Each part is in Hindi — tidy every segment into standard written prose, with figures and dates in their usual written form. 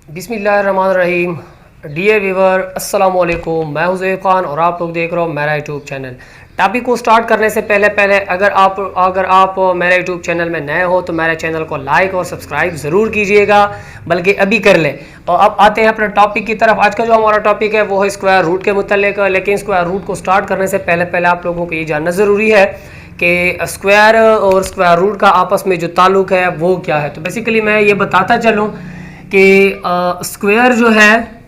बिस्मिल्लाहिर्रहमानिर्रहीम। डियर व्यूवर अस्सलाम वालेकुम, मैं हुज़ैफ़ ख़ान और आप लोग देख रहे हो मेरा यूट्यूब चैनल। टॉपिक को स्टार्ट करने से पहले अगर आप मेरे यूट्यूब चैनल में नए हो तो मेरे चैनल को लाइक और सब्सक्राइब ज़रूर कीजिएगा, बल्कि अभी कर लें। और अब आते हैं अपने टॉपिक की तरफ। आज का जो हमारा टॉपिक है वो है स्क्वायर रूट के मुतल्लिक़। लेकिन स्क्वायर रूट को स्टार्ट करने से पहले आप लोगों को ये जानना ज़रूरी है कि स्क्वायर और स्क्वायर रूट का आपस में जो ताल्लुक़ है वो क्या है। तो बेसिकली मैं ये बताता चलूँ कि स्क्वायर जो है,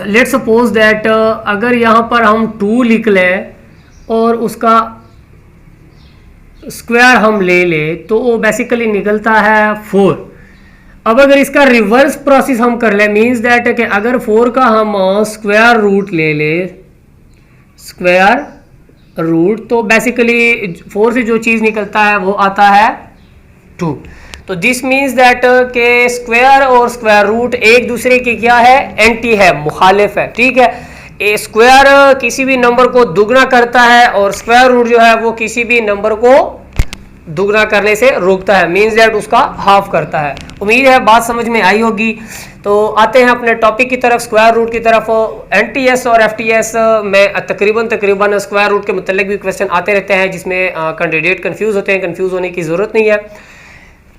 लेट्स सपोज दैट अगर यहाँ पर हम 2 लिख लें और उसका स्क्वायर हम ले लें तो वो बेसिकली निकलता है 4। अब अगर इसका रिवर्स प्रोसेस हम कर लें, मीन्स दैट कि अगर 4 का हम स्क्वायर रूट ले लें, स्क्वायर रूट, तो बेसिकली 4 से जो चीज़ निकलता है वो आता है 2। तो दिस मीन्स दैट के स्क्वायर और स्क्वायर रूट एक दूसरे की क्या है, एंटी है, मुखालिफ है। ठीक है, ए स्क्वायर किसी भी नंबर को दुगना करता है और स्क्वायर रूट जो है वो किसी भी नंबर को दुगना करने से रोकता है, मीन्स दैट उसका हाफ करता है। उम्मीद है बात समझ में आई होगी। तो आते हैं अपने टॉपिक की तरफ, स्क्वायर रूट की तरफ। एनटीएस और एफटीएस में तकरीबन स्क्वायर रूट के मुतल्लिक भी क्वेश्चन आते रहते हैं जिसमें कैंडिडेट कंफ्यूज होते हैं। कंफ्यूज होने की जरूरत नहीं है।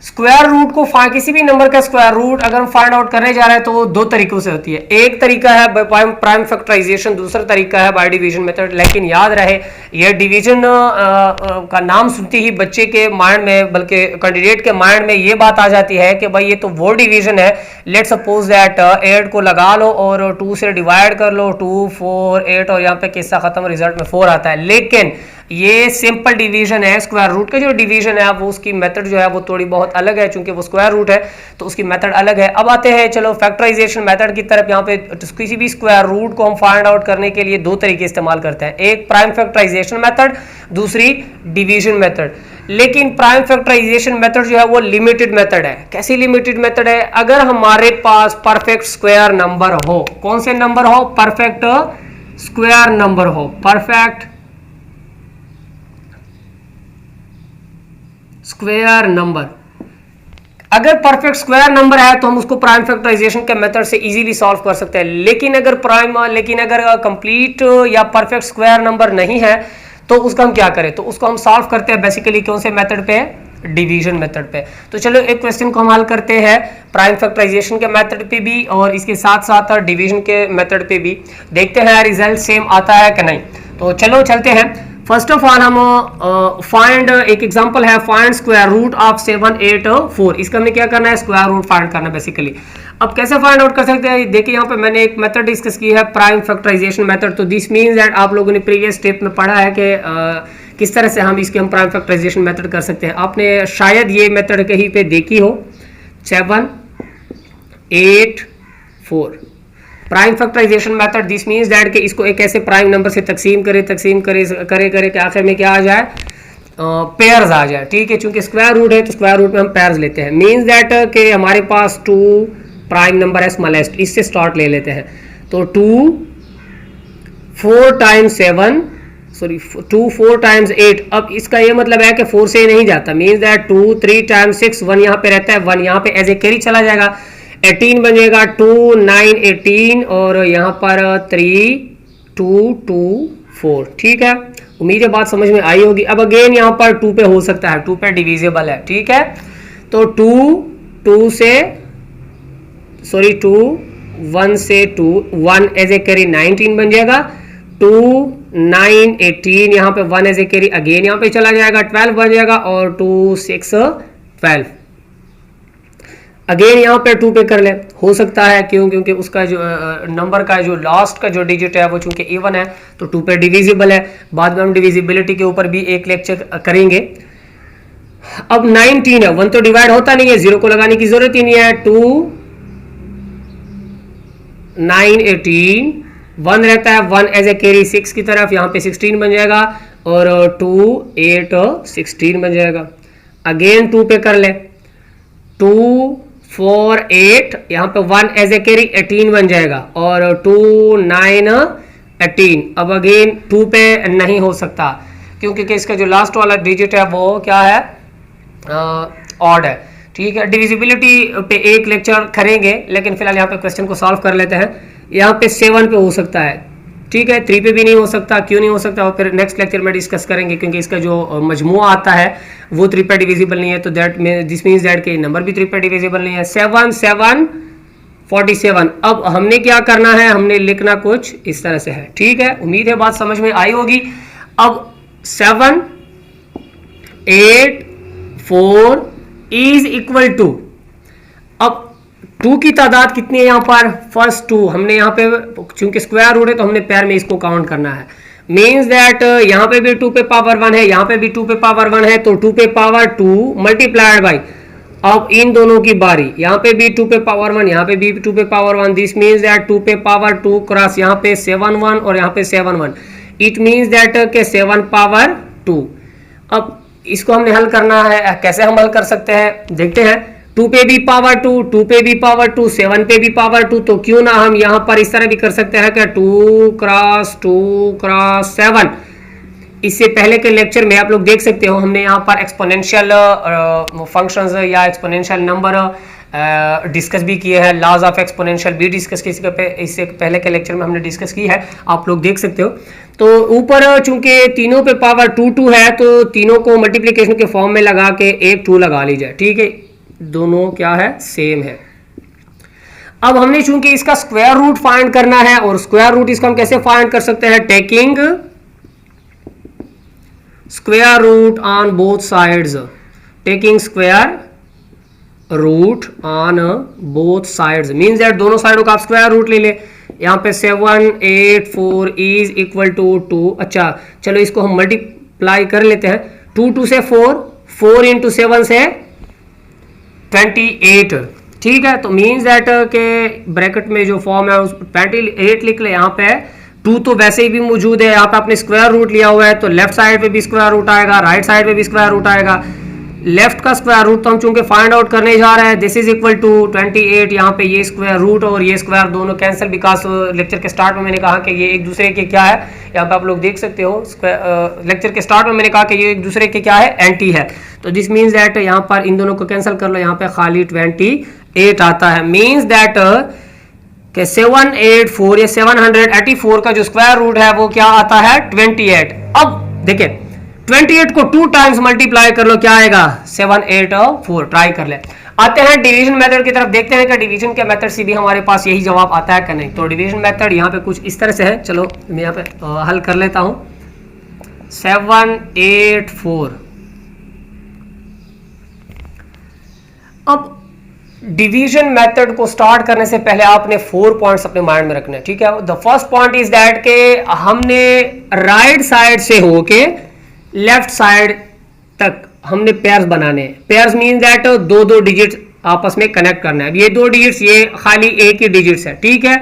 स्क्वायर रूट को किसी भी नंबर का स्क्वायर रूट अगर हम फाइंड आउट करने जा रहे हैं तो वो 2 तरीकों से होती है। एक तरीका है बाय प्राइम फैक्टराइजेशन, दूसरा तरीका है बाय डिवीजन मेथड। लेकिन याद रहे ये डिवीजन का नाम सुनते ही बच्चे के माइंड में, बल्कि कैंडिडेट के माइंड में ये बात आ जाती है कि भाई ये तो वो डिवीजन है। लेट्स सपोज दैट 8 को लगा लो और 2 से डिवाइड कर लो, 2 4 8 और यहाँ पे किस्सा खत्म, रिजल्ट में 4 आता है। लेकिन ये सिंपल डिवीजन है। स्क्वायर रूट का जो डिवीजन है वो उसकी मेथड जो है वो थोड़ी बहुत अलग है, क्योंकि वो स्क्वायर रूट है तो उसकी मेथड अलग है। अब आते हैं चलो फैक्टराइजेशन मेथड की तरफ। यहाँ पे किसी भी स्क्वायर रूट को हम फाइंड आउट करने के लिए 2 तरीके इस्तेमाल करते हैं, एक प्राइम फैक्टराइजेशन मेथड, दूसरी डिवीजन मेथड। लेकिन प्राइम फैक्टराइजेशन मेथड जो है वो लिमिटेड मेथड है। कैसी लिमिटेड मेथड है? अगर हमारे पास परफेक्ट स्क्वायर नंबर हो, कौन से नंबर हो? परफेक्ट स्क्वायर नंबर हो, परफेक्ट स्क्वायर नंबर। अगर परफेक्ट स्क्वायर नंबर है तो हम उसको प्राइम फैक्टराइजेशन के मेथड से इजीली सॉल्व कर सकते हैं। लेकिन अगर कंप्लीट या परफेक्ट स्क्वायर नंबर नहीं है तो उसका हम क्या करें? तो उसको हम सॉल्व करते हैं बेसिकली कौन से मेथड पे? डिवीजन मेथड पे। तो चलो एक क्वेश्चन को हम हल करते हैं प्राइम फैक्टराइजेशन के मेथड पे भी और इसके साथ साथ डिवीजन के मेथड पे भी। देखते हैं रिजल्ट सेम आता है कि नहीं। तो चलो चलते हैं। फर्स्ट ऑफ ऑल हम फाइंड, एक एग्जांपल है, फाइंड स्क्वायर रूट ऑफ 784। इसका हमें क्या करना है? स्क्वायर रूट फाइंड करना बेसिकली। अब कैसे फाइंड आउट कर सकते हैं? देखिए यहाँ पे मैंने एक मेथड डिस्कस की है, प्राइम फैक्टराइजेशन मेथड। तो दिस मीन्स दैट आप लोगों ने प्रीवियस स्टेप में पढ़ा है कि किस तरह से हम इसके प्राइम फैक्टराइजेशन मेथड कर सकते हैं। आपने शायद ये मेथड कहीं पे देखी हो, 7 8 4 prime factorisation method. This means that कि इसको एक ऐसे प्राइम नंबर से तकसीम करे कि आखिर में क्या आ जाए? पेयर्स आ जाए। ठीक है, चूंकि स्क्वायर रूट है तो स्क्वायर रूट में हम पेयर्स लेते हैं। मींस दैट कि हमारे पास 2 प्राइम नंबर है स्मॉलेस्ट, इससे स्टार्ट ले लेते हैं। तो 2 4 टाइम्स 7, सॉरी 2 4 टाइम्स 8। अब इसका ये मतलब है कि 4 से नहीं जाता, मींस दैट 2 3 टाइम्स 6, 1 यहाँ पे रहता है, 1 यहाँ पे एज ए कैरी चला जाएगा, 18 बनेगा, 2 9 18 और यहाँ पर 3 2 2 4। ठीक है, उम्मीद है बात समझ में आई होगी। अब अगेन यहाँ पर 2 पे हो सकता है, 2 पे डिविजिबल है। ठीक है, तो 2 से 1 से 2 1 एज ए कैरी 19 बन जाएगा, 2 9 18 यहाँ पे 1 एज ए कैरी अगेन यहाँ पे चला जाएगा, 12 बन जाएगा और 2 6 12। अगेन यहाँ पे 2 पे कर ले, हो सकता है क्यों? क्योंकि उसका जो नंबर का जो लास्ट का जो डिजिट है वो चूंकि इवन है तो 2 पे डिविजिबल है। बाद में हम डिविजिबिलिटी के ऊपर भी एक लेक्चर करेंगे। अब 19 है, 1 तो डिवाइड होता नहीं है, 0 को लगाने की जरूरत ही नहीं है। 2 9 18 1 रहता है, 1 एज ए कैरी 6 की तरफ, यहाँ पे 16 बन जाएगा और 2 8 16 बन जाएगा। अगेन 2 पे कर ले, 2 4 8 यहाँ पे 1 एज ए कैरी 18 बन जाएगा और 2 9 18। अब अगेन 2 पे नहीं हो सकता क्योंकि इसका जो लास्ट वाला डिजिट है वो क्या है? ऑड है। ठीक है, डिविजिबिलिटी पे एक लेक्चर करेंगे, लेकिन फिलहाल यहाँ पे क्वेश्चन को सॉल्व कर लेते हैं। यहाँ पे 7 पे हो सकता है, ठीक है, 3 पे भी नहीं हो सकता, क्यों नहीं हो सकता, और फिर नेक्स्ट लेक्चर में डिस्कस करेंगे, क्योंकि इसका जो मजमुआ आता है वो 3 पे डिविजिबल नहीं है, तो दैट दिस मीन्स दैट के नंबर भी 3 पे डिविजिबल नहीं है। 7 7 47। अब हमने क्या करना है, हमने लिखना कुछ इस तरह से है, ठीक है, उम्मीद है बात समझ में आई होगी। अब 7 8 4 इज इक्वल टू, अब 2 की तादाद कितनी है यहाँ पर, फर्स्ट 2, हमने यहाँ पे चूंकि स्क्वायर रूट है तो हमने पैर में इसको काउंट करना है, मीन्स दैट यहाँ पे भी 2 पे पावर 1 है, यहाँ पे भी 2 पे पावर 1 है, तो 2 पे पावर 2 मल्टीप्लाइड बाई, अब इन दोनों की बारी, यहाँ पे भी 2 पे पावर 1, यहाँ पे भी 2 पे पावर 1, दिस मीन्स दैट 2 पे पावर 2 क्रॉस यहाँ पे 7 1 और यहाँ पे 7 1, इट मीन्स दैट के 7 पावर 2। अब इसको हमने हल करना है, कैसे हम हल कर सकते हैं देखते हैं। 2 पे भी पावर 2, 2 पे भी पावर 2, 7 पे भी पावर 2, तो क्यों ना हम यहाँ पर इस तरह भी कर सकते हैं कि 2 क्रॉस 7। इससे पहले के लेक्चर में आप लोग देख सकते हो हमने यहाँ पर एक्सपोनेंशियल फंक्शंस या एक्सपोनेंशियल नंबर डिस्कस भी किए हैं, लॉज ऑफ एक्सपोनेंशियल भी डिस्कस की, इससे पहले के लेक्चर में हमने डिस्कस की है, आप लोग देख सकते हो। तो ऊपर चूंकि तीनों पे पावर 2 2 है, तो तीनों को मल्टीप्लिकेशन के फॉर्म में लगा के एक 2 लगा लीजिए, ठीक है, दोनों क्या है, सेम है। अब हमने चूंकि इसका स्क्वायर रूट फाइंड करना है, और स्क्वायर रूट इसका हम कैसे फाइंड कर सकते हैं, taking square root on both sides, taking square root on both sides means that दोनों साइडों का आप स्क्वायर रूट ले ले। यहाँ पे 7 8 4 इज इक्वल टू 2। अच्छा चलो इसको हम मल्टीप्लाई कर लेते हैं, 2 2 से 4, 4 इंटू 7 से 28, ठीक है, तो मीन्स दैट के ब्रैकेट में जो फॉर्म है उस 28 लिख ले। यहाँ पे 2 तो वैसे ही भी मौजूद है, यहाँ पे आपने स्क्वायर रूट लिया हुआ है, तो लेफ्ट साइड पे भी स्क्वायर रूट आएगा, राइट साइड पे भी स्क्वायर रूट आएगा। लेफ्ट का स्क्वायर रूट तो हम चूंकि फाइंड आउट करने जा रहे हैं, दिस इज इक्वल टू 28, यहाँ पे ये स्क्वायर रूट और ये स्क्वायर दोनों कैंसिल, बिकॉज लेक्चर के स्टार्ट में मैंने कहा कि ये एक दूसरे के क्या है, यहाँ पे आप लोग देख सकते हो लेक्चर के स्टार्ट में मैंने कहा कि ये एक दूसरे के क्या है, एंटी है, तो दिस मीन्स दैट यहाँ पर इन दोनों को कैंसिल कर लो, यहाँ पे खाली 28 आता है, मीन्स दैट कि 784 या 784 का जो स्क्वायर रूट है वो क्या आता है, 28। अब देखिए 28 को 2 टाइम्स मल्टीप्लाई कर लो, क्या आएगा, 784, ट्राई कर ले। आते हैं डिवीजन मेथड की तरफ, देखते हैं कि डिवीजन के मेथड से भी हमारे पास यही जवाब आता है कि नहीं। तो डिवीजन मेथड यहाँ पे कुछ इस तरह से है, चलो मैं यहाँ पे हल कर लेता हूँ। 784, अब डिवीजन मेथड को स्टार्ट करने से पहले आपने 4 पॉइंट्स अपने माइंड में रखने, ठीक है। The first point is that के हमने राइट साइड से होके लेफ्ट साइड तक हमने पेयर्स बनाने हैं। पेयर्स मीन दैट 2 डिजिट्स आपस में कनेक्ट करना है। अब ये 2 डिजिट्स ये खाली एक ही डिजिट्स है, ठीक है।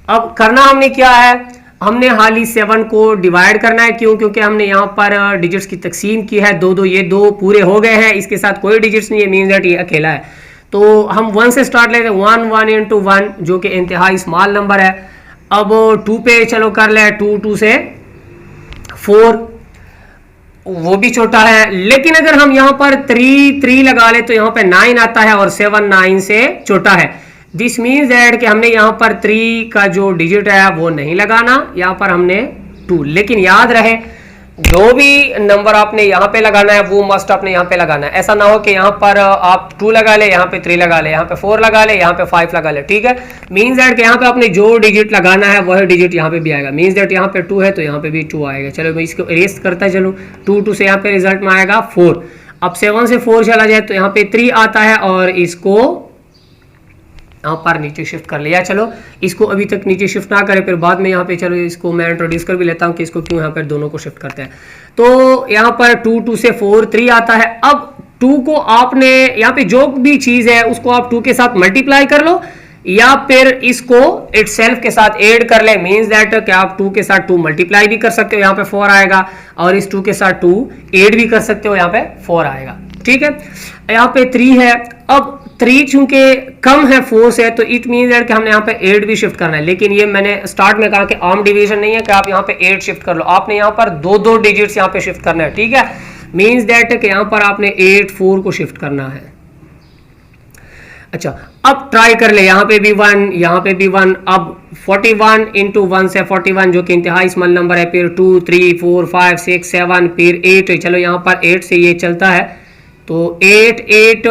अब करना हमने क्या है, हमने खाली 7 को डिवाइड करना है, क्यों, क्योंकि हमने यहाँ पर डिजिट्स की तकसीम की है, 2 2, ये 2 पूरे हो गए हैं, इसके साथ कोई डिजिट्स नहीं है, मीन दैट ये अकेला है। तो हम 1 से स्टार्ट लेते हैं, 1 1 इंटू 1 जो कि इंतहाई स्मॉल नंबर है। अब 2 पे चलो कर ले, 2 2 से 4 वो भी छोटा है, लेकिन अगर हम यहाँ पर 3 3 लगा ले तो यहाँ पे 9 आता है, और 7 9 से छोटा है। दिस मीन्स दैट कि हमने यहाँ पर 3 का जो डिजिट है वो नहीं लगाना, यहाँ पर हमने 2, लेकिन याद रहे जो भी नंबर आपने यहाँ पे लगाना है वो मस्ट आपने यहाँ पे लगाना है। ऐसा ना हो कि यहाँ पर आप 2 लगा ले, यहाँ पे 3 लगा ले, यहाँ पे 4 लगा ले, यहाँ पे 5 लगा ले, ठीक है। मीन्स दैट कि यहाँ पे आपने जो डिजिट लगाना है वही डिजिट यहाँ पे भी आएगा। मीन्स दैट यहाँ पे 2 है तो यहाँ पे भी 2 आएगा। चलो मैं इसको इरेज करता चलूँ, 2 2 से यहाँ पे रिजल्ट में आएगा 4। अब 7 से 4 चला जाए तो यहाँ पे 3 आता है, और इसको यहाँ पर नीचे शिफ्ट कर लिया। चलो इसको अभी तक नीचे शिफ्ट ना करें, फिर बाद में यहाँ पे चलो इसको मैं इंट्रोड्यूस कर भी लेता हूँ कि इसको क्यों यहाँ पर दोनों को शिफ्ट करते हैं। तो यहाँ पर 2 2 से 4 3 आता है। अब 2 को आपने यहाँ पे जो भी चीज है उसको आप 2 के साथ मल्टीप्लाई कर लो, या फिर इसको इटसेल्फ के साथ ऐड कर ले। मींस दैट कि आप 2 के साथ 2 मल्टीप्लाई भी कर सकते हो, यहाँ पे 4 आएगा, और इस 2 के साथ 2 ऐड भी कर सकते हो, यहाँ पे 4 आएगा, ठीक है। यहाँ पे 3 है। अब 3 चूंकि कम है 4 से, तो इट मीन दैट कि हमने यहाँ पे 8 भी शिफ्ट करना है। लेकिन ये मैंने स्टार्ट में कहा कि आर्म डिवीजन नहीं है कि आप यहाँ पे 8 शिफ्ट कर लो, आपने यहाँ पर 2 2 डिजिट्स यहाँ पे शिफ्ट करना है, ठीक है। मीन्स दैट कि यहाँ पर आपने 8 4 को शिफ्ट करना है। अच्छा, अब ट्राई कर ले, यहाँ पे भी 1, यहाँ पे भी 1। अब 41 इंटू 1 से 41 जो कि इंतहाई स्मॉल नंबर है, फिर 2 3 4 5 6 7 फिर 8। चलो यहाँ पर 8 से ये चलता है तो 8 8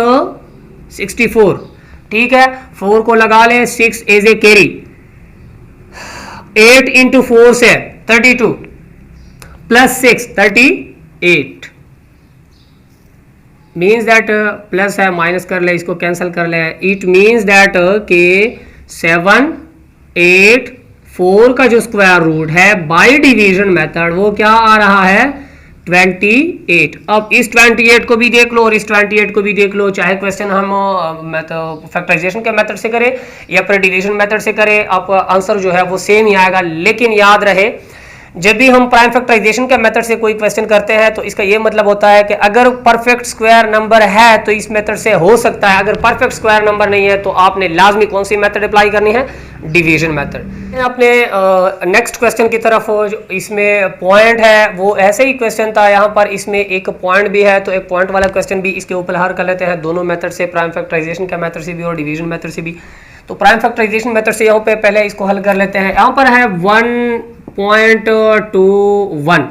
64, ठीक है। 4 को लगा ले, 6 एज ए कैरी। 8 इंटू 4 से 32 प्लस 6 38। मीन्स दैट प्लस है, माइनस कर ले, इसको कैंसिल कर ले। इट मीन्स दैट के 7 8 4 का जो स्क्वायर रूट है बाय डिवीजन मेथड वो क्या आ रहा है 28। अब इस 28 को भी देख लो और इस 28 को भी देख लो, चाहे क्वेश्चन हम फैक्टराइजेशन के मेथड से करें या फिर डिवीजन मेथड से करें, आपका आंसर जो है वो सेम ही आएगा। लेकिन याद रहे, जब भी हम प्राइम फैक्टराइजेशन के मेथड से कोई क्वेश्चन करते हैं तो इसका ये मतलब होता है कि अगर परफेक्ट स्क्वायर नंबर है तो इस मेथड से हो सकता है, अगर परफेक्ट स्क्वायर नंबर नहीं है तो आपने लाजमी कौन सी मेथड अप्लाई करनी है, डिवीजन मेथड। अपने नेक्स्ट क्वेश्चन की तरफ, जो इसमें पॉइंट है वो ऐसे ही क्वेश्चन था, यहाँ पर इसमें एक पॉइंट भी है तो एक पॉइंट वाला क्वेश्चन भी इसके ऊपर हल कर लेते हैं, दोनों मेथड से, प्राइम फैक्टराइजेशन के मेथड से भी और डिवीजन मेथड से भी। तो प्राइम फैक्टराइजेशन मेथड से यहाँ पे पहले इसको हल कर लेते हैं। यहाँ पर है 1.21।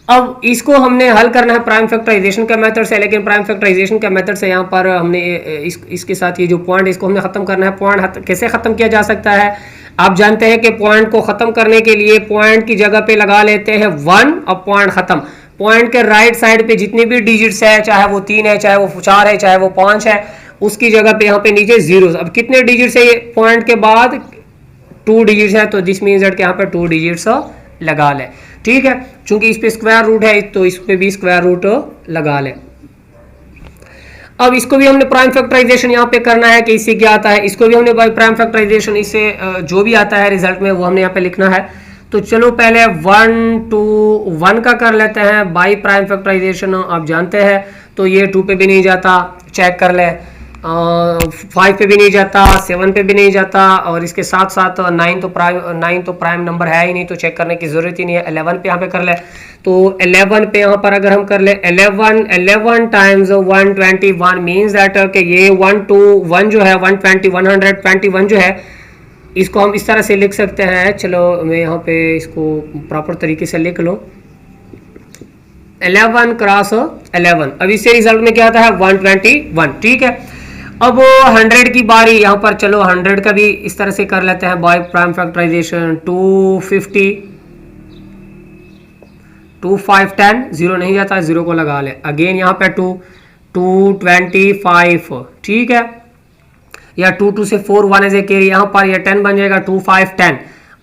अब इसको हमने हल करना है प्राइम फैक्टराइजेशन के मेथड से, लेकिन प्राइम फैक्टराइजेशन के मेथड से यहाँ पर हमने इसके साथ ये जो पॉइंट इसको हमने खत्म करना है। पॉइंट कैसे खत्म किया जा सकता है, आप जानते हैं कि पॉइंट को खत्म करने के लिए पॉइंट की जगह पे लगा लेते हैं 1, अब पॉइंट खत्म। पॉइंट के राइट साइड पे जितनी भी डिजिट्स है, चाहे वो 3 है, चाहे वो 4 है, चाहे वो 5 है, उसकी जगह पे यहाँ पे नीचे जीरोस। अब कितने डिजिट्स है ये पॉइंट के बाद, 2 डिजिट्स है, तो दिस मीन्स दैट के यहाँ पे 2 डिजिट्स लगा ले, ठीक है। चूंकि इस पे स्क्वायर रूट है तो इस पे भी स्क्वायर रूट लगा ले। अब इसको भी हमने प्राइम फैक्टराइजेशन यहाँ पे करना है कि इससे क्या आता है, इसको भी हमने बाय प्राइम फैक्टराइजेशन, इससे जो भी आता है रिजल्ट में वो हमने यहाँ पे लिखना है। तो चलो पहले 1 2 1 का कर लेते हैं बाय प्राइम फैक्टराइजेशन, आप जानते हैं। तो ये 2 पे भी नहीं जाता, चेक कर ले, 5 पे भी नहीं जाता, 7 पे भी नहीं जाता, और इसके साथ साथ 9 तो प्राइम नंबर है ही नहीं, तो चेक करने की जरूरत ही नहीं है। 11 पे यहाँ पे कर ले, तो 11 पे यहाँ पर अगर हम कर ले 11 टाइम्स 121 मीन्स दैट कि ये 121 जो है 121 जो है, इसको हम इस तरह से लिख सकते हैं। चलो मैं यहाँ पे इसको प्रॉपर तरीके से लिख लो, 11 क्रॉस 11। अब इससे रिजल्ट में क्या आता है 121, ठीक है। अब 100 की बारी, यहाँ पर चलो 100 का भी इस तरह से कर लेते हैं बाय प्राइम फैक्टराइजेशन। 250 2 5 10, 0 नहीं जाता, 0 को लगा ले। अगेन यहाँ पे 225, ठीक है, या 2 2 से 4 1 एज ए कैरी, यहाँ पर ये 10 बन जाएगा, 2 5 10।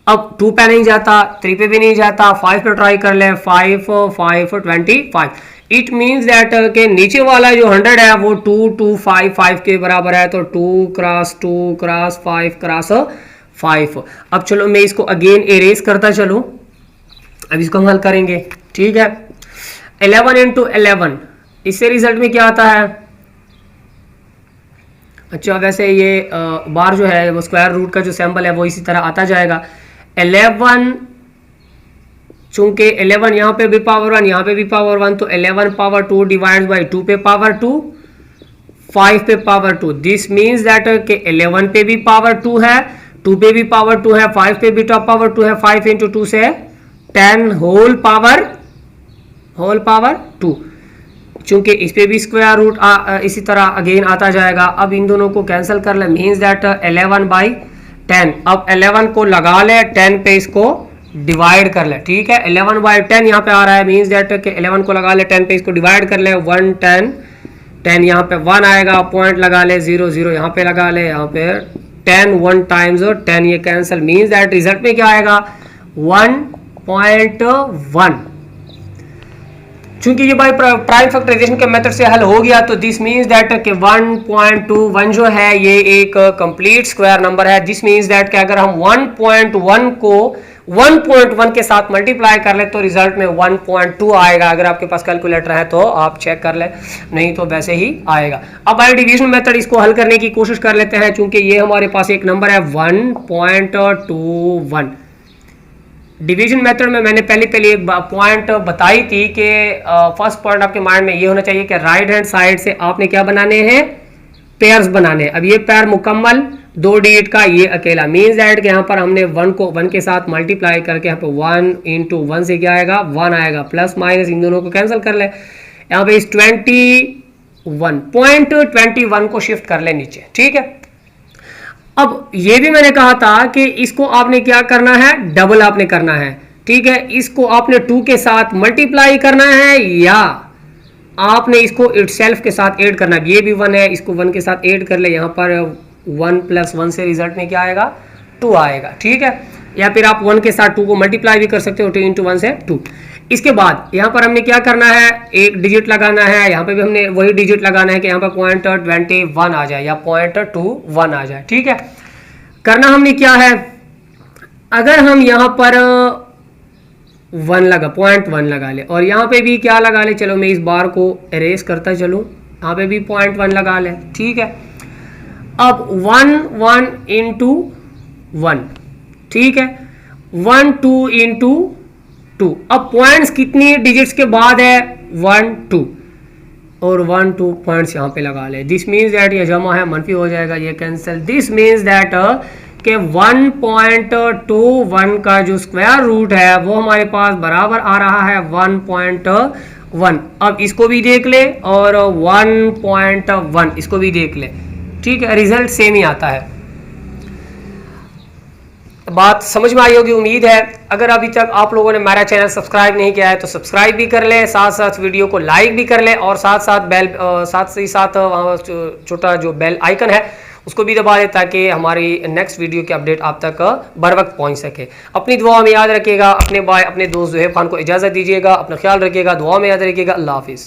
अब 2 पे नहीं जाता, 3 पे भी नहीं जाता, 5 पे ट्राई कर ले, 5 5 25। इट मीन्स दैट के नीचे वाला जो 100 है वो 2 2 5 5 के बराबर है, तो 2 क्रॉस 5 क्रॉस 5। अब चलो मैं इसको अगेन एरेज करता चलूं, अब इसको हम हल करेंगे, ठीक है। 11 इंटू 11, इससे रिजल्ट में क्या आता है। अच्छा, वैसे ये बार जो है वो स्क्वायर रूट का जो सिंबल है वो इसी तरह आता जाएगा। 11, चूंकि 11 यहाँ पे भी पावर 1, यहाँ पे भी पावर 1, तो 11 पावर 2 डिवाइड बाई 2 पे पावर 2, 5 पे पावर 2। दिस मीन्स दैट कि 11 पे भी पावर 2 है, 2 पे भी पावर 2 है, 5 पे भी टॉप पावर 2 है। 5 इंटू 2 से 10 होल पावर 2। चूंकि इस पे भी स्क्वायर रूट इसी तरह अगेन आता जाएगा। अब इन दोनों को कैंसिल कर ले, मीन्स दैट 11/10। अब 11 को लगा ले, 10 पे इसको डिवाइड कर ले, ठीक है। 11/10 यहाँ पे आ रहा है, मीन्स दैट कि 11 को लगा ले, 10 पे इसको डिवाइड कर ले, 1 10 10 यहाँ पे 1 आएगा, पॉइंट लगा ले, 0 0 यहाँ पे लगा ले, यहाँ पे 10 1 टाइम्स 10, ये कैंसिल, मीन्स दैट रिजल्ट में क्या आएगा 1.1। चूंकि ये बाय प्राइम फैक्टराइजेशन के मेथड से हल हो गया, तो दिस मीन्स दैट कि 1.21 जो है ये एक कंप्लीट स्क्वायर नंबर है। दिस मीन्स दैट कि अगर हम 1.1 को 1.1 के साथ मल्टीप्लाई कर ले तो रिजल्ट में 1.2 आएगा। अगर आपके पास कैलकुलेटर है तो आप चेक कर ले, नहीं तो वैसे ही आएगा। अब बाय डिवीजन मेथड इसको हल करने की कोशिश कर लेते हैं, चूंकि ये हमारे पास एक नंबर है 1.21। डिवीजन मेथड में मैंने पहले एक पॉइंट बताई थी कि फर्स्ट पॉइंट आपके माइंड में ये होना चाहिए कि राइट हैंड साइड से आपने क्या बनाने हैं, पेयर्स बनाने हैं। अब ये पेयर मुकम्मल 2 डिजिट का, ये अकेला, मीन्स दैट कि यहाँ पर हमने 1 को 1 के साथ मल्टीप्लाई करके यहाँ पे 1 इंटू 1 से क्या आएगा, 1 आएगा, प्लस माइनस इन दोनों को कैंसिल कर ले। यहाँ पे इस 21.21 को शिफ्ट कर ले नीचे, ठीक है। अब ये भी मैंने कहा था कि इसको आपने क्या करना है, डबल आपने करना है, ठीक है। इसको आपने 2 के साथ मल्टीप्लाई करना है या आपने इसको इटसेल्फ के साथ ऐड करना है। ये भी 1 है, इसको 1 के साथ ऐड कर ले, यहाँ पर 1 + 1 से रिजल्ट में क्या आएगा, 2 आएगा, ठीक है। या फिर आप 1 के साथ 2 को मल्टीप्लाई भी कर सकते हो, 2 × 1 से 2। इसके बाद यहाँ पर हमने क्या करना है, एक डिजिट लगाना है, यहाँ पे भी हमने वही डिजिट लगाना है कि यहाँ पर 0.21 आ जाए या 0.21 आ जाए, ठीक है। करना हमने क्या है, अगर हम यहाँ पर 0.1 लगा ले और यहाँ पे भी क्या लगा ले, चलो मैं इस बार को एरेज करता चलूँ, यहाँ पे भी 0.1 लगा ले, ठीक है। अब 1 × 1, ठीक है, 1 2 × 2। अब पॉइंट्स कितनी डिजिट्स के बाद है, 1 2, और 1 2 पॉइंट्स यहाँ पे लगा ले। दिस मीन्स दैट ये जमा है, मनफी हो जाएगा, ये कैंसिल। दिस मीन्स दैट कि 1.21 का जो स्क्वायर रूट है वो हमारे पास बराबर आ रहा है 1.1। अब इसको भी देख ले और 1.1 इसको भी देख ले, ठीक है, रिजल्ट सेम ही आता है। बात समझ में आई होगी उम्मीद है। अगर अभी तक आप लोगों ने हमारा चैनल सब्सक्राइब नहीं किया है तो सब्सक्राइब भी कर ले, साथ साथ वीडियो को लाइक भी कर ले और साथ ही साथ छोटा जो बेल आइकन है उसको भी दबा दे ताकि हमारी नेक्स्ट वीडियो की अपडेट आप तक बर वक्त पहुंच सके। अपनी दुआ में याद रखिएगा, अपने दोस्त ज़ुहैब खान को इजाज़त दीजिएगा, अपना ख्याल रखिएगा, दुआ में याद रखिएगा। अल्लाह हाफिज़।